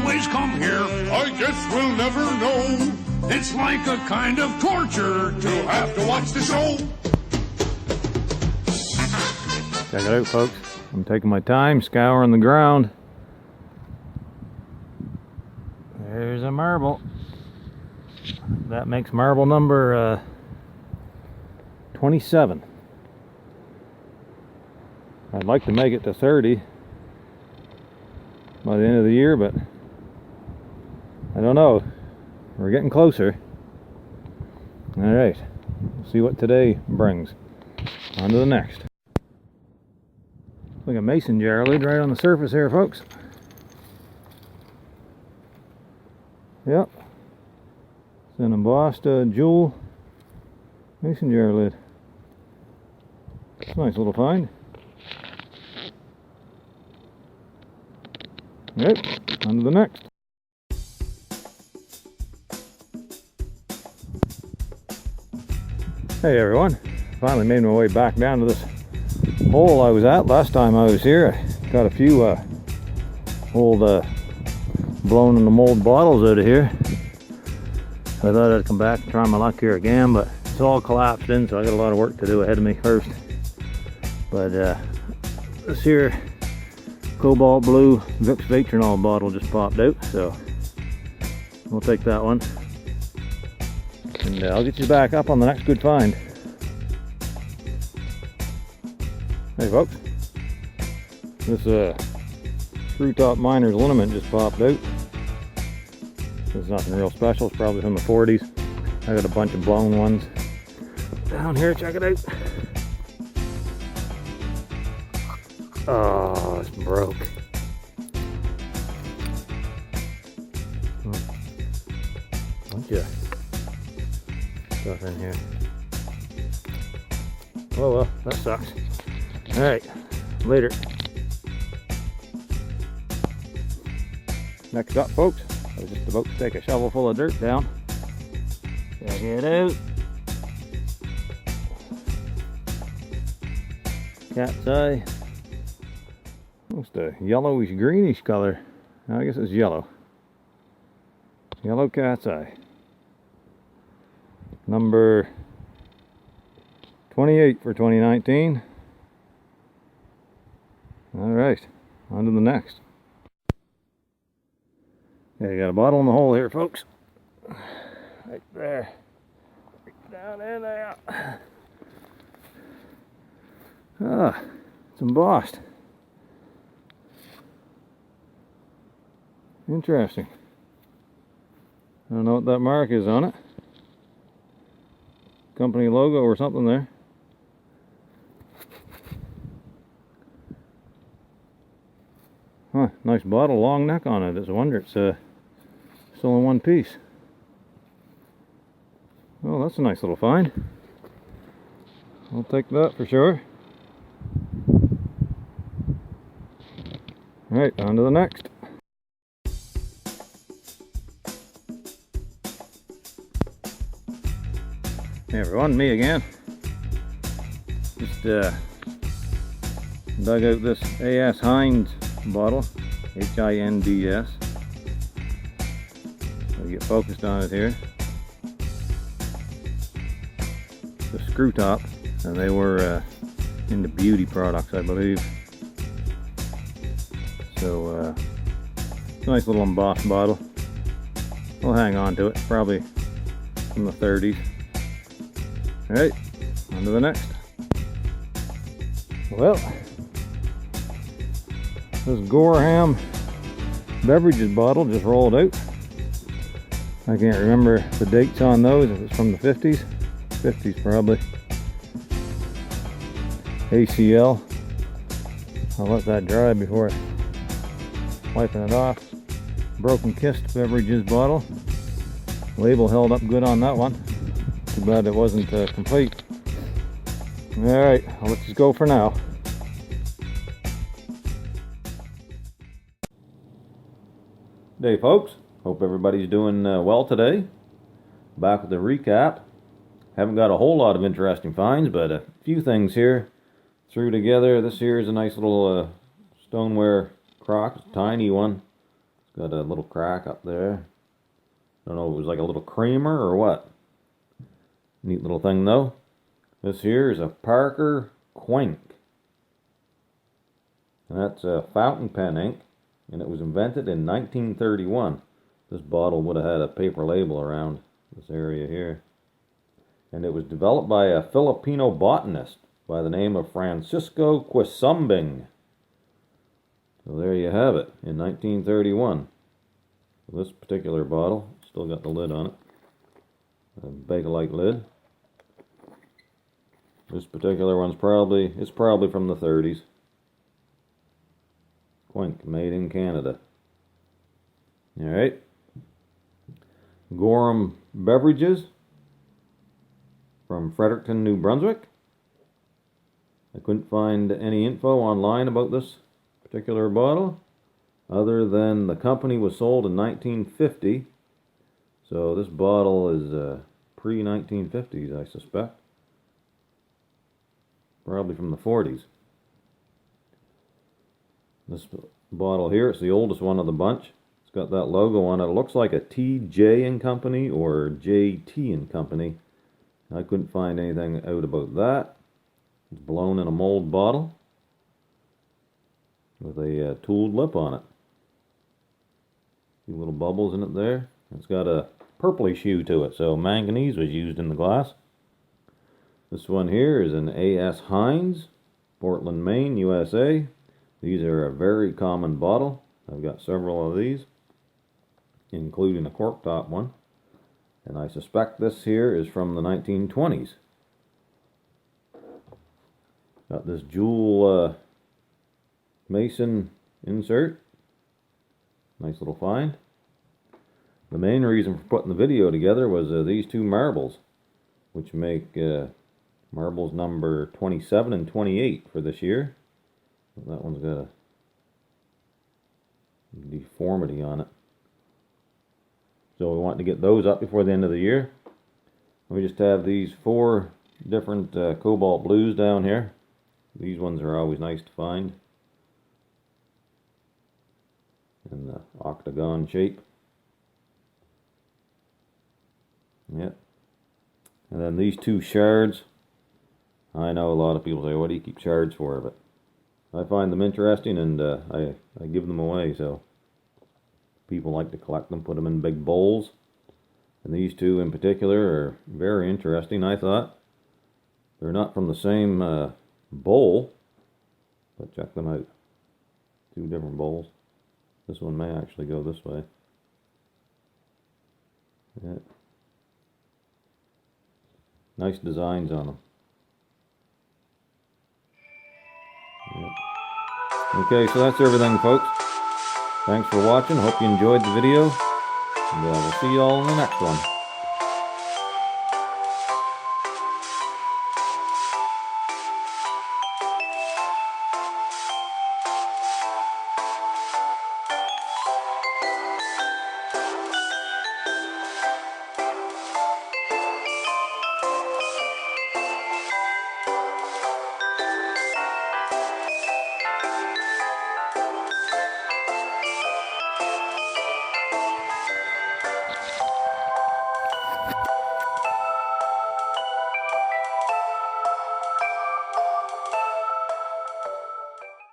always come here? I guess we'll never know. It's like a kind of torture To have to watch the show. Check it out, folks. I'm taking my time scouring the ground. There's a marble. That makes marble number 27. I'd like to make it to 30 by the end of the year, but I don't know. We're getting closer. Alright, we'll see what today brings. On to the next. Like a mason jar lid right on the surface here, folks. Yep. It's an embossed jewel mason jar lid. It's a nice little find. Yep, on to the next. Hey everyone, finally made my way back down to this hole I was at last time I was here. I got a few old blown in the mold bottles out of here. So I thought I'd come back and try my luck here again, but it's all collapsed in, so I got a lot of work to do ahead of me first. But this here cobalt blue Vicks Vatronol bottle just popped out, so we'll take that one. And I'll get you back up on the next good find. Hey folks, this screw top miner's liniment just popped out. This is nothing real special, it's probably from the 40s. I got a bunch of blown ones down here, check it out. Oh, it's broke. Bunch of stuff in here. Oh well, that sucks. Alright, later. Next up, folks, I was just about to take a shovel full of dirt down. Check it out. Cat's eye. Almost a yellowish greenish color. I guess it's yellow. Yellow cat's eye. Number 28 for 2019. Alright, on to the next. Yeah, you got a bottle in the hole here, folks. Right there. Right down in there. Ah, it's embossed. Interesting. I don't know what that mark is on it. Company logo or something there. Huh, nice bottle, long neck on it. It's a wonder it's still in one piece. Oh, that's a nice little find. I'll take that for sure. Alright, on to the next. Hey everyone, me again. Just dug out this AS Hinds bottle, Hinds. So get focused on it here. The screw top, and they were into beauty products, I believe. So it's a nice little embossed bottle. We'll hang on to it, probably from the 30s. Alright, on to the next. Well, this Gorham Beverages bottle just rolled out. I can't remember the dates on those, if it's from the 50s. 50s probably. ACL. I'll let that dry before wiping it off. Broken Kissed Beverages bottle. Label held up good on that one. Too bad it wasn't complete. Alright, I'll let you go for now. Hey folks, hope everybody's doing well today. Back with the recap. Haven't got a whole lot of interesting finds, but a few things here threw together. This here is a nice little stoneware crock, it's a tiny one. It's got a little crack up there. Don't know if it was like a little creamer or what. Neat little thing though. This here is a Parker Quink. And that's a fountain pen ink, and it was invented in 1931. This bottle would have had a paper label around this area here. And it was developed by a Filipino botanist by the name of Francisco Quisumbing. So there you have it, in 1931. So this particular bottle, still got the lid on it. A Bakelite lid. This particular one's probably from the 30s. Quink, made in Canada. Alright. Gorham Beverages from Fredericton, New Brunswick. I couldn't find any info online about this particular bottle other than the company was sold in 1950. So this bottle is pre-1950s, I suspect. Probably from the 40s. This bottle here, it's the oldest one of the bunch. It's got that logo on it. It looks like a TJ and Company or JT and Company. I couldn't find anything out about that. It's blown in a mold bottle with a tooled lip on it. A few little bubbles in it there. It's got a purplish hue to it, so manganese was used in the glass. This one here is an AS Hinds, Portland, Maine, USA. These are a very common bottle. I've got several of these, including a cork top one. And I suspect this here is from the 1920s. Got this jewel mason insert. Nice little find. The main reason for putting the video together was these two marbles, which make marbles number 27 and 28 for this year. That one's got a deformity on it. So we want to get those up before the end of the year. We just have these 4 different cobalt blues down here. These ones are always nice to find in the octagon shape. Yep. And then these 2 shards. I know a lot of people say, what do you keep shards for? But I find them interesting, and I give them away, so people like to collect them, put them in big bowls. And these 2 in particular are very interesting, I thought. They're not from the same bowl, but check them out. 2 different bowls. This one may actually go this way. Yeah. Nice designs on them. Yep. Okay, so that's everything, folks. Thanks for watching. Hope you enjoyed the video. And we'll see you all in the next one.